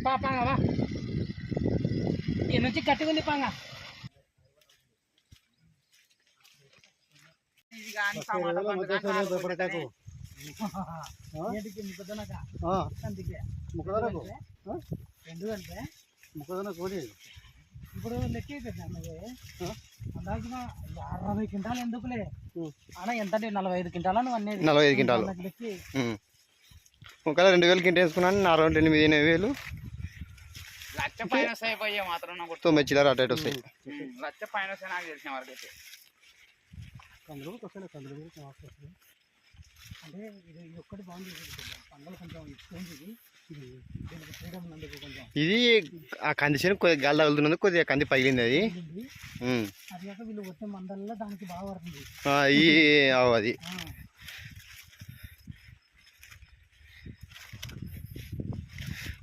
పాపా ఈ నుంచి గట్టిగా ఉంది పాంగ ఇది కానీ టమాటా ఇప్పుడు లెక్క అందాల్సిన 60 క్వింటాలు ఎందుకులే అన్న ఎంత 45 క్వింటాలు నువ్వు అనేది 45 క్వింటాలు ఒకవేళ 2000 క్వింటాలు వేసుకున్నాను 8,000 లక్ష పైన అయిపోయా మాత్రం 9 చిల్లర అటు వస్తాయి లక్ష పైన నాకు తెలిసిన వరకు అయితే అంటే ఇది ఒక్కటి బాగుంది పండుగ కొంచెం ఎక్కువ ఇది ఆ కందిషన్ కొద్దిగా గాలి తగులుతున్నందుకు కొద్దిగా కంది పగిలింది అది అది కాక వీళ్ళు వచ్చే మందల్లో దానికి బాగా పడుతుంది అది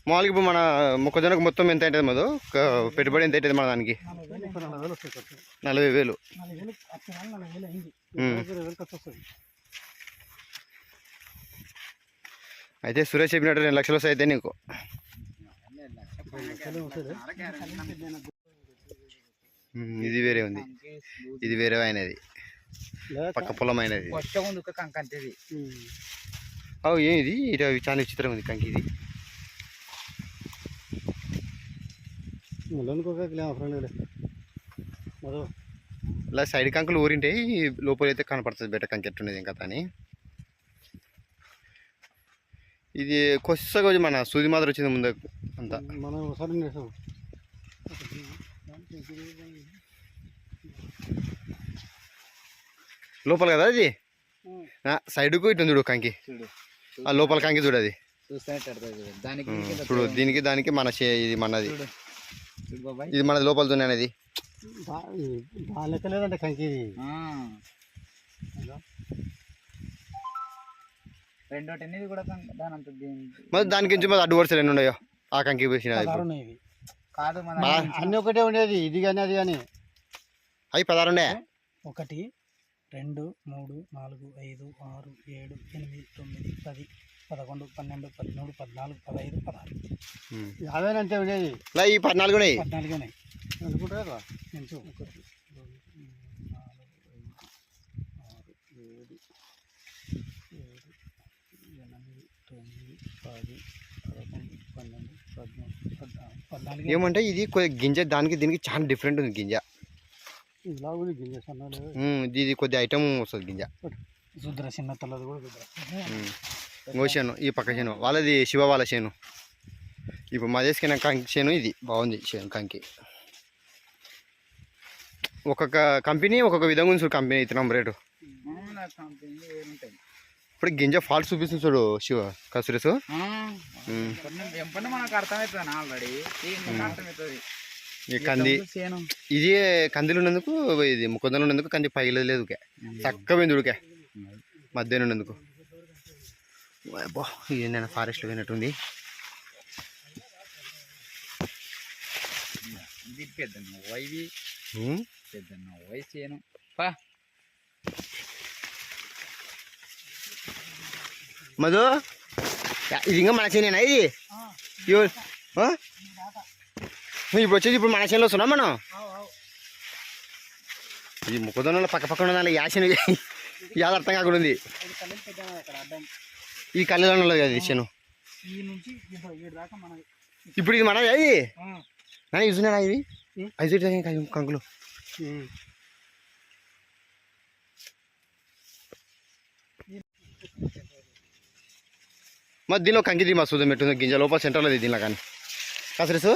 మామూలుగా ఇప్పుడు మన మొక్కజొన్నకు మొత్తం ఎంత అవుతుంది మధు పెట్టుబడి ఎంత అవుతుంది మన దానికి 40,000 అయితే సురేష్ చెప్పినట్టు 2 లక్షలు వస్తాయి అయితే నీకు ఇది వేరే ఉంది ఇది వేరే అయినది పక్క పొలం అయినది ఏంది ఇది చాలా విచిత్రం ఉంది కంకి ఇది ఇలా సైడ్ కంకులు ఊరింటే లోపల అయితే కనపడుతుంది బెట్ట కంకి ఎట్టున్నది ఇంకా అని ఇది కొత్తగా మన సూది మాదిరి వచ్చింది ముందు అంతా మనం ఒకసారి లోపల కదా అది సైడ్కు ఇటు చూడు కంకి ఆ లోపల కంకి చూడు అది చూడు దీనికి దానికి మన ఇది మనది ఇది మనది లోపల దున్ని అనేది లెక్కలేదంటే కంకి మరి దానికి నుంచి మరి అడ్డు వరుసలు ఎన్ని ఉన్నాయో ఆ కంకి కాదు అన్ని ఒకటే ఉండేది ఇది కానీ అది కానీ అవి 16 ఉండే 1 2 3 4 5 6 7 8 9 10 11 12 13 14 15 16 50 అంటే ఉండేది ఈ 14 ఉన్నాయి అనుకుంటారా ఏమంటే ఇది గింజ దానికి దీనికి చాలా డిఫరెంట్ ఉంది గింజ ఇది కొద్ది ఐటమ్ వస్తుంది గింజ ఇంకో చేను ఈ పక్క చేను వాళ్ళది శివ వాళ్ళ చేను ఇప్పుడు మా చేసుకున్న కంకి చేను ఇది బాగుంది చేను కంకి ఒక్కొక్క కంపెనీ ఒక్కొక్క విధంగా ఉంది చూడు కంపెనీ ఇతనం రేటు ఇప్పుడు గింజ ఫాల్ట్ చూపిస్తుంది చూడు శివ కసురేసు ఈ కంది ఇది కందిలు ఉన్నందుకు ఇది మొక్కజొన్న ఉన్నందుకు కంది పగిలేదు చక్కగా పోయింది ఉడికే మధ్యాహ్నం ఉన్నందుకు ఇది నేను ఫారెస్ట్లో పోయినట్టుంది మధు ఇది ఇంకా మన చేనేనా ఇది ఇప్పుడు వచ్చేది ఇప్పుడు మన చేనులో వస్తున్నాం మనం ఈ మొక్కజొన్నలో పక్క పక్కన ఉన్న యాసను యాదర్థం కాకుండా ఉంది ఈ కళ్ళలో ఉన్నది కదా చేను ఇప్పుడు ఇది మనది అది చూసినా ఇవి 5 కంకులు మరి దీనిలో కంకి మా సూదం పెట్టుంది గింజ లోపల సెంటర్లో దీనిలో కానీ కాసరేసు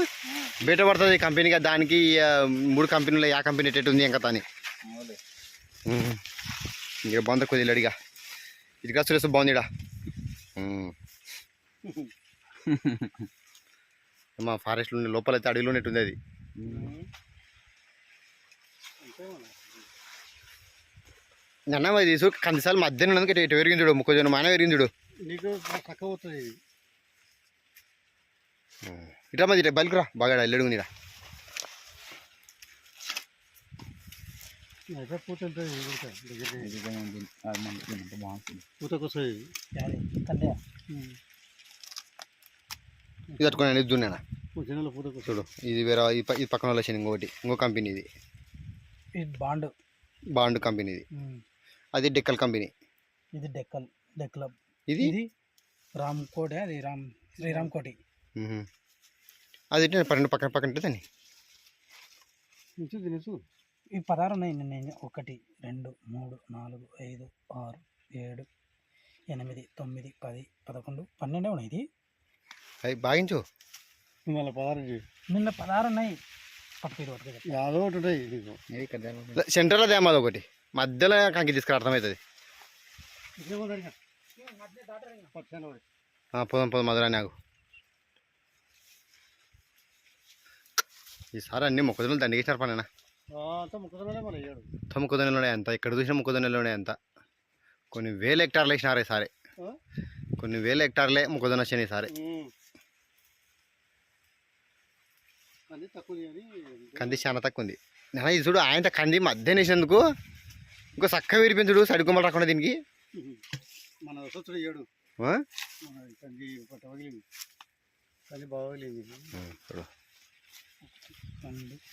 బయట పడుతుంది కంపెనీగా దానికి 3 కంపెనీలో యా కంపెనీ ఎట్టు ఉంది ఇంకా తాని ఇంకా బాగుంది కొద్దిగా అడిగా ఇది కాసరేసు బాగుంది ఇడా మా ఫారెస్ట్లో ఉండే లోపల అయితే అడవిలో ఉన్నట్టుంది అది అన్న ఇది తీసు కందిసార్లు మధ్యాహ్నం ఉన్నందుకు ఇటు పెరిగింది చూడు మొక్కజొన్న మాన పెరిగింది చూడు ఇట్లా మరి ఇట్లా బలికిరా బాగా ఎల్లడుగుంది ఇక ఇది కట్టుకున్నాను ఇది దున్నానా చూడు ఇది వేరే ఇది పక్కన వాళ్ళ చేను ఇంకోటి ఇంకో కంపెనీ ఇది ఇది బాండ్ కంపెనీ ఇది అది డెక్కల్ కంపెనీ ఇది డెక్కల్ ఇది ఇది రామ్కోటి అది శ్రీరామ్ కోటి అది పన్నెండు పక్కన పక్కన ఉంటుందని ఈ 16 ఉన్నాయి. నేను 1 2 3 4 5 6 7 8 9 10 11 12 ఉన్నాయి. ఇది అవి బాగించు నిన్న 16 ఉన్నాయి. సెంటర్లో దేమాది ఒకటి మధ్యలో కంకి తీసుకురా అర్థమవుతుంది. పోదాం మధురా నాకు ఈసారి అన్ని మొక్కజొన్నలు దండిగేసారు పని మొక్కజొన్నలు ఎంత ఇక్కడ చూసిన మొక్కజొన్నలు ఎంత కొన్ని వేల హెక్టార్లు వేసినారు ఈసారి కొన్ని వేల హెక్టార్లే మొక్కజొన్న వచ్చినాయి ఈసారి కంది చాలా తక్కువ ఉంది. ఇది చూడు ఆయన కంది మధ్య వేసినందుకు ఇంకో చక్కగా విరిపించుడు సైడ్ కొమ్మలు రాకుండా దీనికి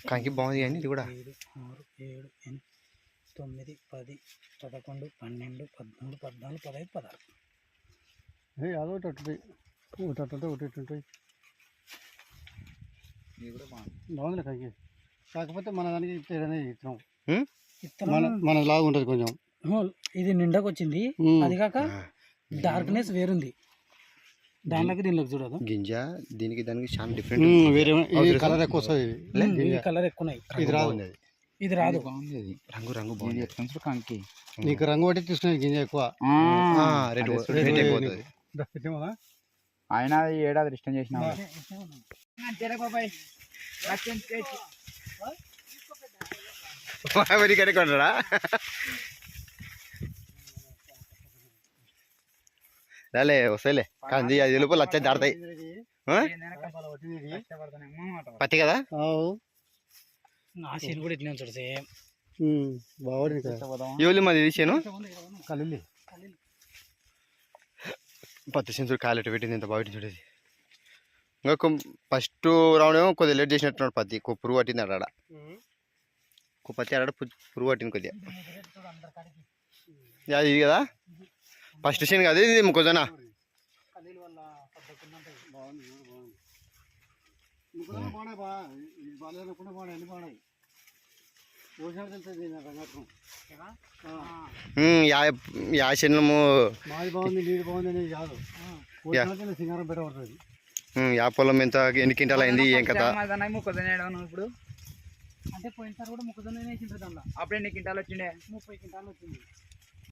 కంకి బాగుంది కానీ ఇది కూడా 5 6 7 8 9 10 11 12 13 14 15 16 బాగుంది కంకి. కాకపోతే మన దానికి మన లాగా ఉంటుంది కొంచెం. ఇది నిండాకు వచ్చింది. అది కాక డార్క్నెస్ వేరుంది దాంట్లోకి దీనిలోకి చూడదు. గింజ దీనికి దానికి చాలా డిఫరెంట్ వేరే కలర్ ఎక్కువ వస్తుంది. కలర్ ఎక్కువ ఉన్నాయి. ఇది రాదు. ఇది రాదు. రంగు బాగుంది కంకి. నీకు రంగు బట్టి తీసుకునేది గింజ ఎక్కువ ఆయన ఏడాది ఇష్టం చేసిన కొన్నాడా రాలే వస్తాయిలే కంది 5 రూపాయలు వచ్చా దాడతాయి పత్తి కదా కూడా ఇట్లా చూడసే ఎవరు మాది తీసాను పత్తి సెంచుడు కాయలు పెట్టింది ఎంత బాగా చూడేది. ఇంకా ఫస్ట్ రౌండ్ ఏమో కొద్దిగా లేట్ చేసినట్టున్నాడు పత్తి పురుగు పట్టింది ఆడ పత్తి ఆడ పురుగు పట్టింది కొద్దిగా ఇది కదా ఫస్ట్ సీన్ కదా ఇది మొక్కజొన్న యా శనము యా పొలం ఎంత ఎన్ని క్వింటాలు అయింది ఏం కదా ఇప్పుడు అంటే పోయినసారి కూడా మొక్కజొన్న వేసింటారు దాంట్లో. అప్పుడు ఎన్ని క్వింటాలు వచ్చిండే? 30 క్వింటాలు వచ్చింది.